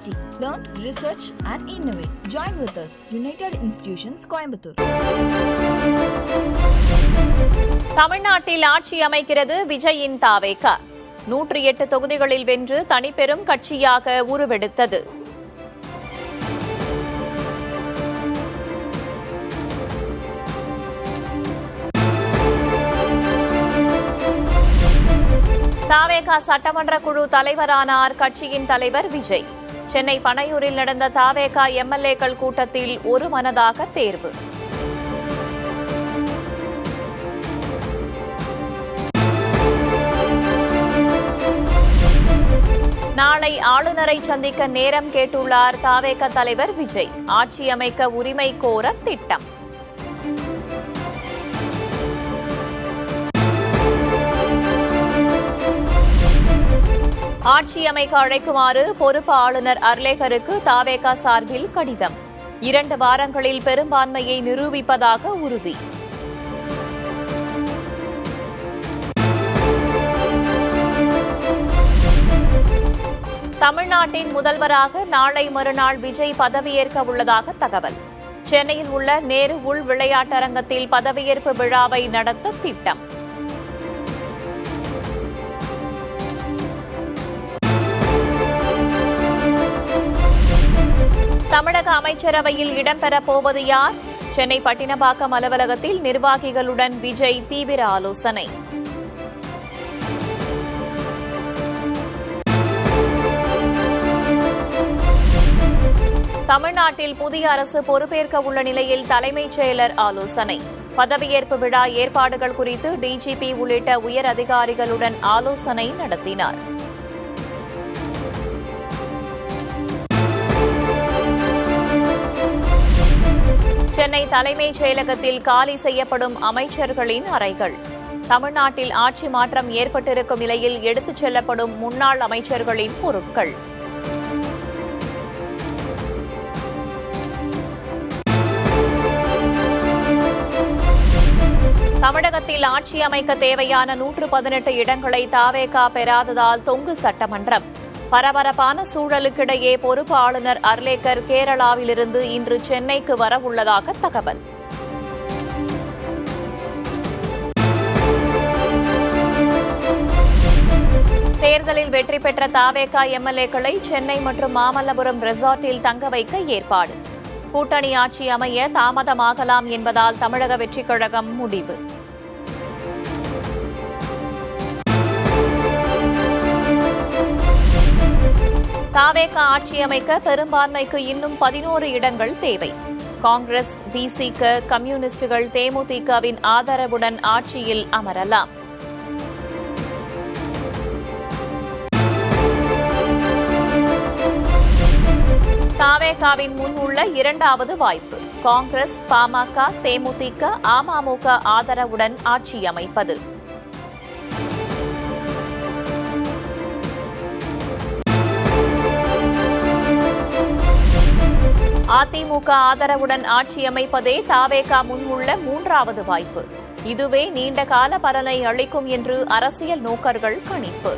University. Learn, research and innovate. Join with us. United Institutions, Coimbatore. தமிழ்நாட்டில் ஆட்சி அமைக்கிறது விஜயின் தாவேகா. 108 தொகுதிகளில் வென்று தனிப்பெரும் கட்சியாக உருவெடுத்தது. தாவேகா சட்டமன்ற குழு தலைவரானார் கட்சியின் தலைவர் விஜய். சென்னை பனையூரில் நடந்த தாவேகா எம்எல்ஏக்கள் கூட்டத்தில் ஒருமனதாக தேர்வு. நாளை ஆளுநரை சந்திக்க நேரம் கேட்டுள்ளார் தாவேகா தலைவர் விஜய். ஆட்சி அமைக்க உரிமை கோர திட்டம். ஆட்சி அமைக்க அழைக்குமாறு பொறுப்பு ஆளுநர் அர்லேகருக்கு தாவேகா சார்பில் கடிதம். 2 வாரங்களில் பெரும்பான்மையை நிரூபிப்பதாக உறுதி. தமிழ்நாட்டின் முதல்வராக நாளை மறுநாள் விஜய் பதவியேற்க உள்ளதாக தகவல். சென்னையில் உள்ள நேரு உள் விளையாட்டரங்கத்தில் பதவியேற்பு விழாவை நடத்த திட்டம். தமிழக அமைச்சரவையில் இடம்பெறப் போவது யார்? சென்னை பட்டினப்பாக்கம் அலுவலகத்தில் நிர்வாகிகளுடன் விஜய் தீவிர ஆலோசனை. தமிழ்நாட்டில் புதிய அரசு பொறுப்பேற்க உள்ள நிலையில் தலைமைச் செயலர் ஆலோசனை. பதவியேற்பு விழா ஏற்பாடுகள் குறித்து டிஜிபி உள்ளிட்ட உயர் அதிகாரிகளுடன் ஆலோசனை நடத்தினார். சென்னை தலைமைச் செயலகத்தில் காலி செய்யப்படும் அமைச்சர்களின் அறைகள். தமிழ்நாட்டில் ஆட்சி மாற்றம் ஏற்பட்டிருக்கும் நிலையில் எடுத்துச் செல்லப்படும் முன்னாள் அமைச்சர்களின் பொருட்கள். தமிழகத்தில் ஆட்சி அமைக்க தேவையான 118 இடங்களை தாவேகா பெறாததால் தொங்கு சட்டமன்றம். பரபரப்பான சூழலுக்கிடையே பொறுப்பு ஆளுநர் அர்லேகர் கேரளாவிலிருந்து இன்று சென்னைக்கு வரவுள்ளதாக தகவல். தேர்தலில் வெற்றி பெற்ற தாவேகா எம்எல்ஏக்களை சென்னை மற்றும் மாமல்லபுரம் ரெசார்ட்டில் தங்க வைக்க ஏற்பாடு. கூட்டணி ஆட்சி அமைய தாமதமாகலாம் என்பதால் தமிழக வெற்றிக் கழகம் முடிவு. தாவேகா ஆட்சி அமைக்க பெரும்பான்மைக்கு இன்னும் 11 இடங்கள் தேவை. காங்கிரஸ், விசிக, கம்யூனிஸ்டுகள், தேமுதிகவின் ஆதரவுடன் ஆட்சியில் அமரலாம். தாவேகாவின் முன் உள்ள 2வது வாய்ப்பு காங்கிரஸ், பாமக, தேமுதிக, அமமுக ஆதரவுடன் ஆட்சி அமைப்பது. அதிமுக ஆதரவுடன் ஆட்சி அமைப்பதே தாவேகா முன் உள்ள 3வது வாய்ப்பு. இதுவே நீண்டகால பலனை அளிக்கும் என்று அரசியல் நோக்கர்கள் கணிப்பு.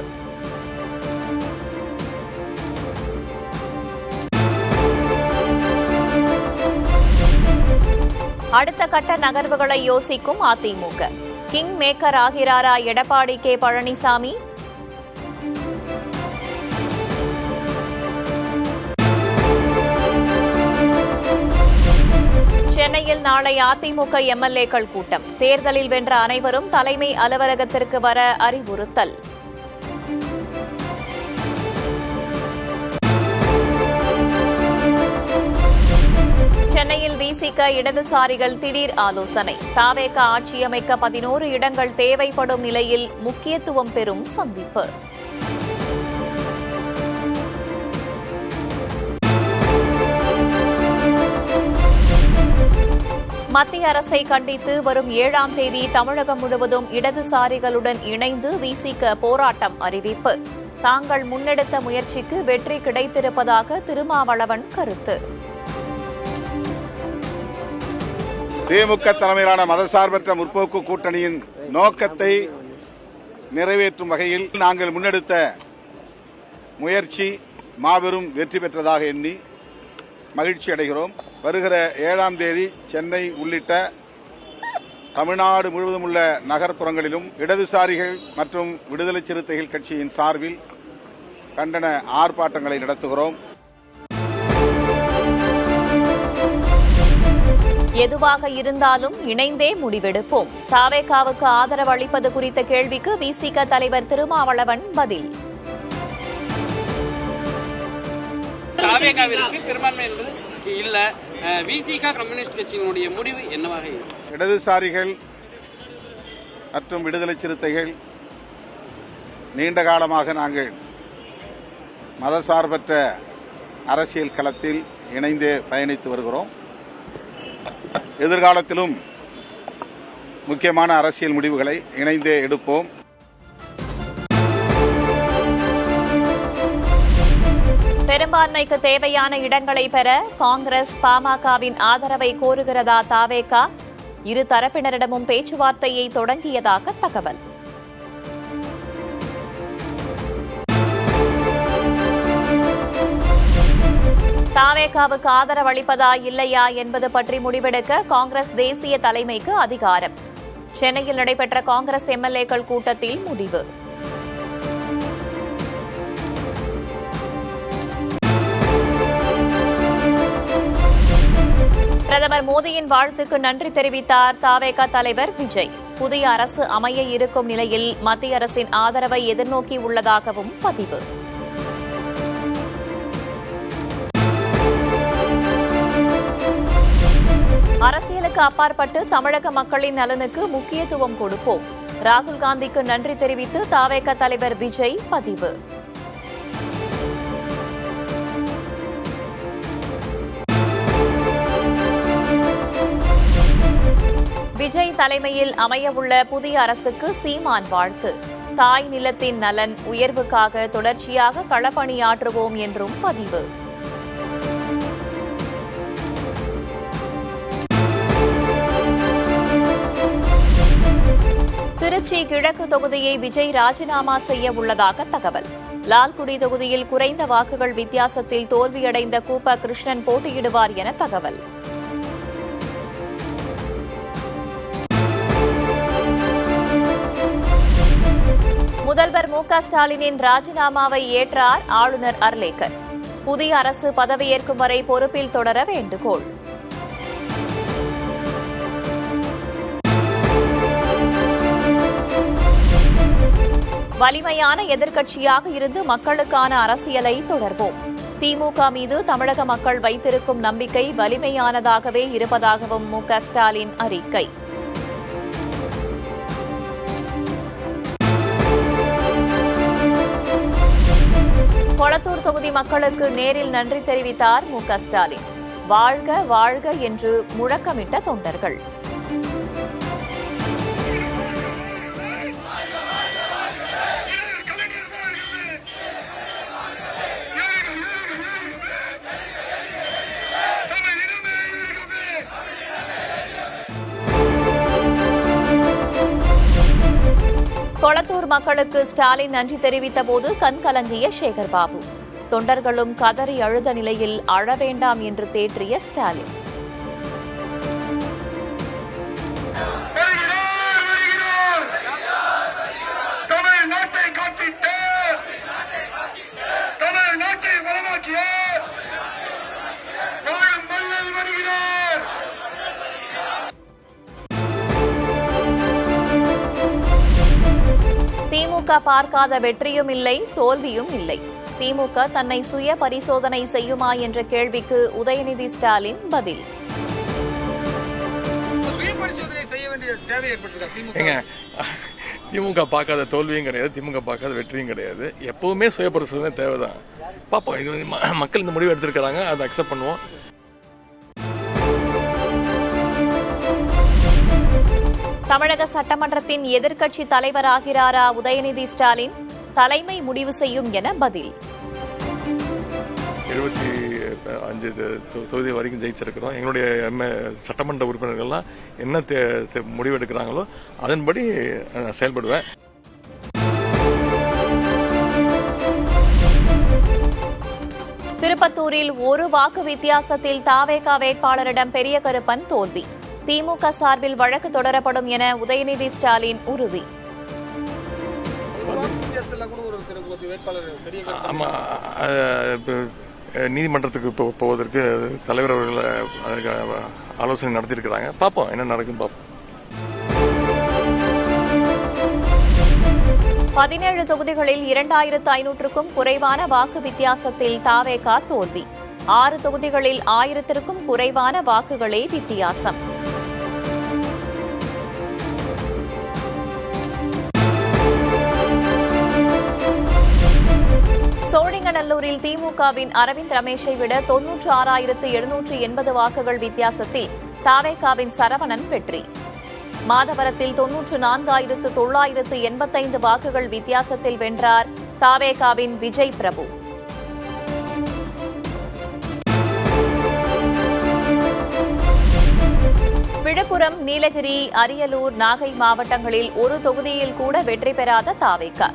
அடுத்த கட்ட நகர்வுகளை யோசிக்கும் அதிமுக. கிங் மேக்கர் ஆகிறாரா எடப்பாடி கே பழனிசாமி? சென்னையில் நாளை அதிமுக எம்எல்ஏக்கள் கூட்டம். தேர்தலில் வென்ற அனைவரும் தலைமை அலுவலகத்திற்கு வர அறிவுறுத்தல். சென்னையில் விசிக இடதுசாரிகள் திடீர் ஆலோசனை. தாவேகா ஆட்சி அமைக்க 11 இடங்கள் தேவைப்படும் நிலையில் முக்கியத்துவம் பெறும் சந்திப்பு. மத்திய அரசை கண்டித்து வரும் 7ஆம் தேதி தமிழகம் முழுவதும் இடதுசாரிகளுடன் இணைந்து விசிக போராட்டம் அறிவிப்பு. தாங்கள் முன்னெடுத்த முயற்சிக்கு வெற்றி கிடைத்திருப்பதாக திருமாவளவன் கருத்து. திமுக தலைமையிலான மதசார்பற்ற முற்போக்கு கூட்டணியின் நோக்கத்தை நிறைவேற்றும் வகையில் நாங்கள் முன்னெடுத்த முயற்சி மாபெரும் வெற்றி பெற்றதாக எண்ணி மகிழ்ச்சி அடைகிறோம். வருகிற 7ஆம் தேதி சென்னை உள்ளிட்ட தமிழ்நாடு முழுவதும் உள்ள நகர்ப்புறங்களிலும் இடதுசாரிகள் மற்றும் விடுதலை சிறுத்தைகள் கட்சியின் சார்பில் கண்டன ஆர்ப்பாட்டங்களை நடத்துகிறோம். எதுவாக இருந்தாலும் இணைந்தே முடிவெடுப்போம். தாவேகாவுக்கு ஆதரவு அளிப்பது குறித்த கேள்விக்கு விசிக தலைவர் திருமாவளவன் பதில். தாவேகாவிற்கு பெரும்பான்மை என்பது இல்ல. விசிக கம்யூனிஸ்ட் கட்சியினுடைய முடிவு என்னவாக இருக்கும்? இடதுசாரிகள் மற்றும் விடுதலை சிறுத்தைகள் நீண்ட காலமாக நாங்கள் மதசார்பற்ற அரசியல் களத்தில் இணைந்தே பயணித்து வருகிறோம். எதிர்காலத்திலும் முக்கியமான அரசியல் முடிவுகளை இணைந்தே எடுப்போம். பெரும்பான்மைக்கு தேவையான இடங்களை பெற காங்கிரஸ் பாமகவின் ஆதரவை கோருகிறதா தாவேகா? இரு தரப்பினரிடமும் பேச்சுவார்த்தையை தொடங்கியதாக தகவல். தாவேகாவுக்கு ஆதரவு அளிப்பதா இல்லையா என்பது பற்றி முடிவெடுக்க காங்கிரஸ் தேசிய தலைமைக்கு அதிகாரம். சென்னையில் நடைபெற்ற காங்கிரஸ் எம்எல்ஏக்கள் கூட்டத்தில் முடிவு. பிரதமர் மோடியின் வாழ்த்துக்கு நன்றி தெரிவித்தார் தாவேகா தலைவர் விஜய். புதிய அரசு அமைய இருக்கும் நிலையில் மத்திய அரசின் ஆதரவை எதிர்நோக்கி உள்ளதாகவும் பதிவு. அரசியலுக்கு அப்பாற்பட்டு தமிழக மக்களின் நலனுக்கு முக்கியத்துவம் கொடுப்போம். ராகுல் காந்திக்கு நன்றி தெரிவித்து தாவேகா தலைவர் விஜய் பதிவு. விஜய் தலைமையில் அமையவுள்ள புதிய அரசுக்கு சீமான் வாழ்த்து. தாய் நிலத்தின் நலன் உயர்வுக்காக தொடர்ச்சியாக களப்பணியாற்றுவோம் என்றும் பதிவு. திருச்சி கிழக்கு தொகுதியை விஜய் ராஜினாமா செய்ய உள்ளதாக தகவல். லால்குடி தொகுதியில் குறைந்த வாக்குகள் வித்தியாசத்தில் தோல்வியடைந்த கூப்ப கிருஷ்ணன் போட்டியிடுவார் என தகவல். முதல்வர் மு.க. ஸ்டாலினின் ராஜினாமாவை ஏற்றார் ஆளுநர் அர்லேக்கர். புதிய அரசு பதவியேற்கும் வரை பொறுப்பில் தொடர வேண்டுகோள். வலிமையான எதிர்க்கட்சியாக இருந்து மக்களுக்கான அரசியலை தொடர்வோம். திமுக மீது தமிழக மக்கள் வைத்திருக்கும் நம்பிக்கை வலிமையானதாகவே இருப்பதாகவும் மு.க. ஸ்டாலின் அறிக்கை. கொளத்தூர் தொகுதி மக்களுக்கு நேரில் நன்றி தெரிவித்தார் மு.க. ஸ்டாலின். வாழ்க வாழ்க என்று முழக்கமிட்ட தொண்டர்கள். கொளத்தூர் மக்களுக்கு ஸ்டாலின் நன்றி தெரிவித்த போது கண்கலங்கிய சேகர்பாபு. தொண்டர்களும் கதறி அழுத நிலையில் அழ வேண்டாம் என்று தேற்றிய ஸ்டாலின். திமுக பார்க்காத வெற்றியும் இல்லை, தோல்வியும் இல்லை. திமுக தன்னை சுய பரிசோதனை செய்யுமா என்ற கேள்விக்கு உதயநிதி ஸ்டாலின் பதில். திமுக பார்க்காத தோல்வியும் கிடையாது, திமுக பார்க்காத வெற்றியும் கிடையாது. எப்பவுமே சுய பரிசோதனை தேவைதான். பாப்போம், இது மக்கள் இந்த முடிவு எடுத்திருக்கிறாங்க, அதை அக்செப்ட் பண்ணுவோம். தமிழக சட்டமன்றத்தின் எதிர்க்கட்சி தலைவராகிறாரா உதயநிதி ஸ்டாலின்? தலைமை முடிவு செய்யும் என பதில். 75 தொகுதி வரைக்கும் ஜெயிச்சிருக்கிறோம். எங்களுடைய சட்டமன்ற உறுப்பினர்கள்லாம் என்ன முடிவு எடுக்கிறாங்களோ அதன்படி செயல்படுவேன். திருப்பத்தூரில் ஒரு வாக்கு வித்தியாசத்தில் தாவேகா வேட்பாளரிடம் பெரிய கருப்பன் தோல்வி. திமுக சார்பில் வழக்கு தொடரப்படும் என உதயநிதி ஸ்டாலின் உறுதி. நீதிமன்றத்துக்கு போவதற்கு தலைவர் அவர்கள் ஆலோசனை நடத்தியிருக்கிறாங்க. பார்ப்போம் என்ன நடக்கும் பார்ப்போம். 17 தொகுதிகளில் 2500க்கும் குறைவான வாக்கு வித்தியாசத்தில் தாவேகா தோல்வி. 6 தொகுதிகளில் 1000க்கும் குறைவான வாக்குகளே வித்தியாசம். சோழிங்கநல்லூரில் திமுகவின் அரவிந்த் ரமேஷை விட 96,780 வாக்குகள் வித்தியாசத்தில் தாவேகாவின் சரவணன் வெற்றி. மாதவரத்தில் 94,985 வாக்குகள் வித்தியாசத்தில் வென்றார் தாவேகாவின் விஜய் பிரபு. விழுப்புரம், நீலகிரி, அரியலூர், நாகை மாவட்டங்களில் ஒரு தொகுதியில் கூட வெற்றி பெறாத தாவேகா.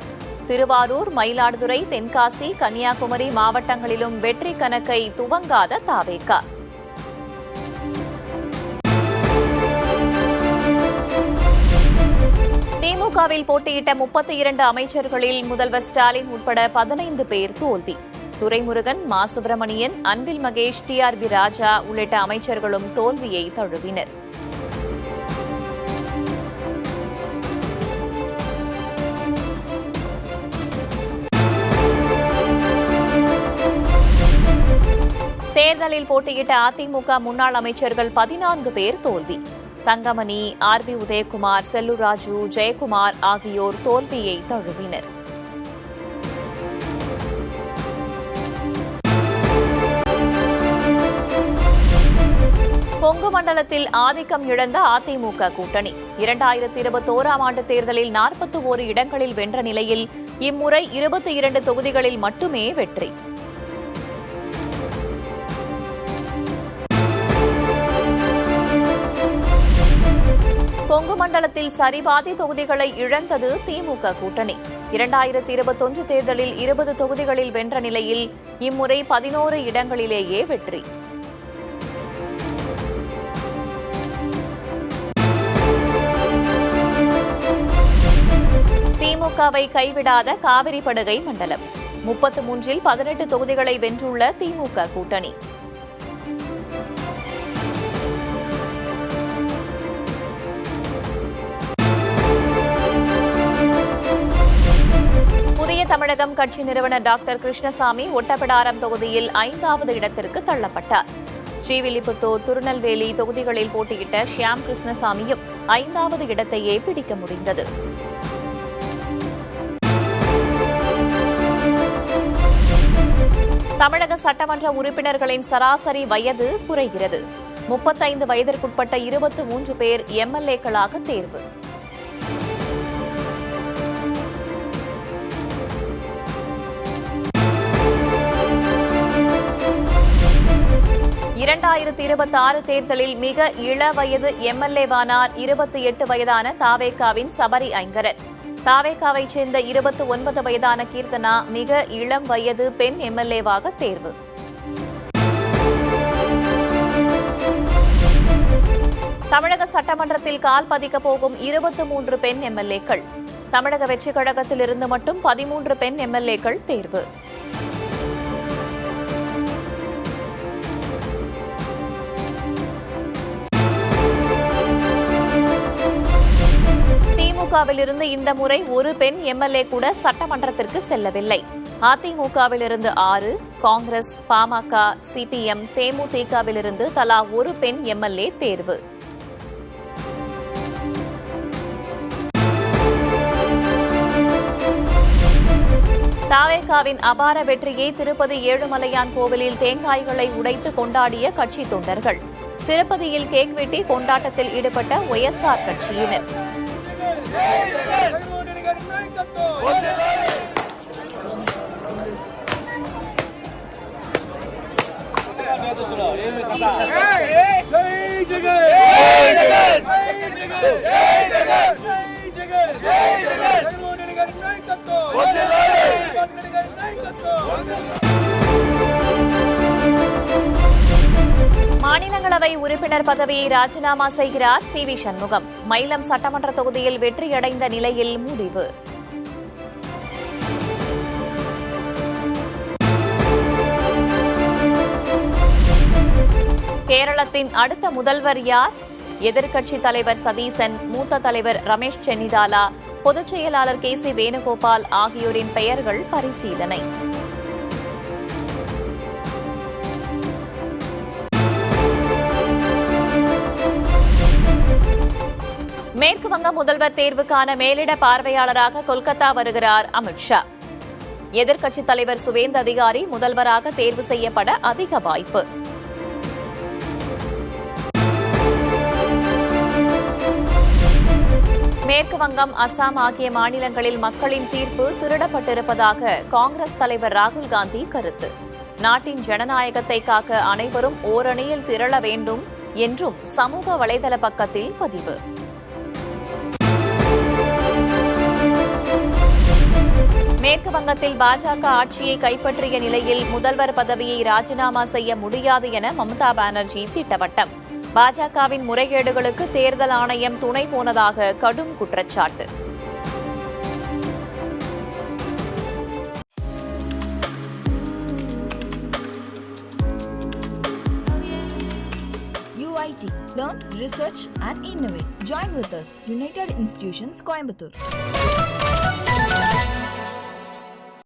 திருவாரூர், மயிலாடுதுறை, தென்காசி, கன்னியாகுமரி மாவட்டங்களிலும் வெற்றி கணக்கை துவங்காத தாவேகா. திமுகவில் போட்டியிட்ட 32 அமைச்சர்களில் முதல்வர் ஸ்டாலின் உட்பட 15 பேர் தோல்வி. துரைமுருகன், மா சுப்பிரமணியன், அன்பில் மகேஷ், டிஆர்பி ராஜா உள்ளிட்ட அமைச்சர்களும் தோல்வியை தழுவினர். தேர்தலில் போட்டியிட்ட அதிமுக முன்னாள் அமைச்சர்கள் 14 பேர் தோல்வி. தங்கமணி, ஆர்பி உதயகுமார், செல்லூர் ராஜு, ஜெயக்குமார் ஆகியோர் தோல்வியை தழுவினர். கொங்கு மண்டலத்தில் ஆதிக்கம் இழந்த அதிமுக கூட்டணி 2021ஆம் ஆண்டு தேர்தலில் 41 இடங்களில் வென்ற நிலையில் இம்முறை 22 தொகுதிகளில் மட்டுமே வெற்றி. கொங்கு மண்டலத்தில் சரிபாதி தொகுதிகளை இழந்தது திமுக கூட்டணி. 2021 தேர்தலில் 20 தொகுதிகளில் வென்ற நிலையில் இம்முறை 11 இடங்களிலேயே வெற்றி. திமுகவை கைவிடாத காவிரி படுகை மண்டலம் 33இல் 18 தொகுதிகளை வென்றுள்ள திமுக கூட்டணி. புதிய தமிழகம் கட்சி நிறுவனர் டாக்டர் கிருஷ்ணசாமி ஒட்டப்பிடாரம் தொகுதியில் 5வது இடத்திற்கு தள்ளப்பட்டார். ஸ்ரீவில்லிபுத்தூர், திருநெல்வேலி தொகுதிகளில் போட்டியிட்ட ஷியாம் கிருஷ்ணசாமியும் 5வது இடத்தையே பிடிக்க முடிந்தது. தமிழக சட்டமன்ற உறுப்பினர்களின் சராசரி வயது குறைகிறது. 35 வயதிற்குட்பட்ட 23 பேர் எம்எல்ஏக்களாக தேர்வு. இரண்டாயிரத்து 26 தேர்தலில் மிக இளவயது எம்எல்ஏவானார் 28 வயதான தாவேகாவின் சபரி ஐங்கரன். தாவேகாவைச் சேர்ந்த 29 வயதான கீர்த்தனா மிக இளம் வயது பெண் எம்எல்ஏவாக தேர்வு. தமிழக சட்டமன்றத்தில் கால் பதிக்கப் போகும் 23 பெண் எம்எல்ஏக்கள். தமிழக வெற்றிக் கழகத்தில் இருந்து மட்டும் 13 பெண் எம்எல்ஏக்கள் தேர்வு. திமுகவிலிருந்து இந்த முறை ஒரு பெண் எம்எல்ஏ கூட சட்டமன்றத்திற்கு செல்லவில்லை. அதிமுகவிலிருந்து 6, காங்கிரஸ், பாமக, சிபிஎம், தேமுதிகவிலிருந்து தலா ஒரு பெண் எம்எல்ஏ தேர்வு. தாவேகாவின் அபார வெற்றியை திருப்பதி ஏழுமலையான் கோவிலில் தேங்காய்களை உடைத்து கொண்டாடிய கட்சி தொண்டர்கள். திருப்பதியில் கேக் வெட்டி கொண்டாட்டத்தில் ஈடுபட்ட ஒய்எஸ்ஆர் கட்சியினர். ஜெகன் உறுப்பினர் பதவியை ராஜினாமா செய்கிறார் சி.வி. சண்முகம். மயிலம் சட்டமன்ற தொகுதியில் வெற்றியடைந்த நிலையில் முடிவு. கேரளத்தின் அடுத்த முதல்வர் யார்? எதிர்க்கட்சித் தலைவர் சதீசன், மூத்த தலைவர் ரமேஷ் சென்னிதாலா, பொதுச் செயலாளர் கே.சி. வேணுகோபால் ஆகியோரின் பெயர்கள் பரிசீலனை. மேற்கு வங்க முதல்வர் தேர்வுக்கான மேலிட பார்வையாளராக கொல்கத்தா வருகிறார் அமித்ஷா. எதிர்க்கட்சித் தலைவர் சுவேந்து அதிகாரி முதல்வராக தேர்வு செய்யப்பட அதிக வாய்ப்பு. மேற்கு வங்கம், அசாம் ஆகிய மாநிலங்களில் மக்களின் தீர்ப்பு திருடப்பட்டிருப்பதாக காங்கிரஸ் தலைவர் ராகுல் காந்தி கருத்து. நாட்டின் ஜனநாயகத்தை காக்க அனைவரும் ஓரணியில் திரள வேண்டும் என்றும் சமூக வலைதள பக்கத்தில் பதிவு. மேற்கு வங்கத்தில் பாஜக ஆட்சியை கைப்பற்றிய நிலையில் முதல்வர் பதவியை ராஜினாமா செய்ய முடியாது என மம்தா பானர்ஜி திட்டவட்டம். பாஜகவின் முறைகேடுகளுக்கு தேர்தல் ஆணையம் துணை போனதாக கடும் குற்றச்சாட்டு. UIT. Learn, research and innovate. Join with us. United Institutions, Coimbatore.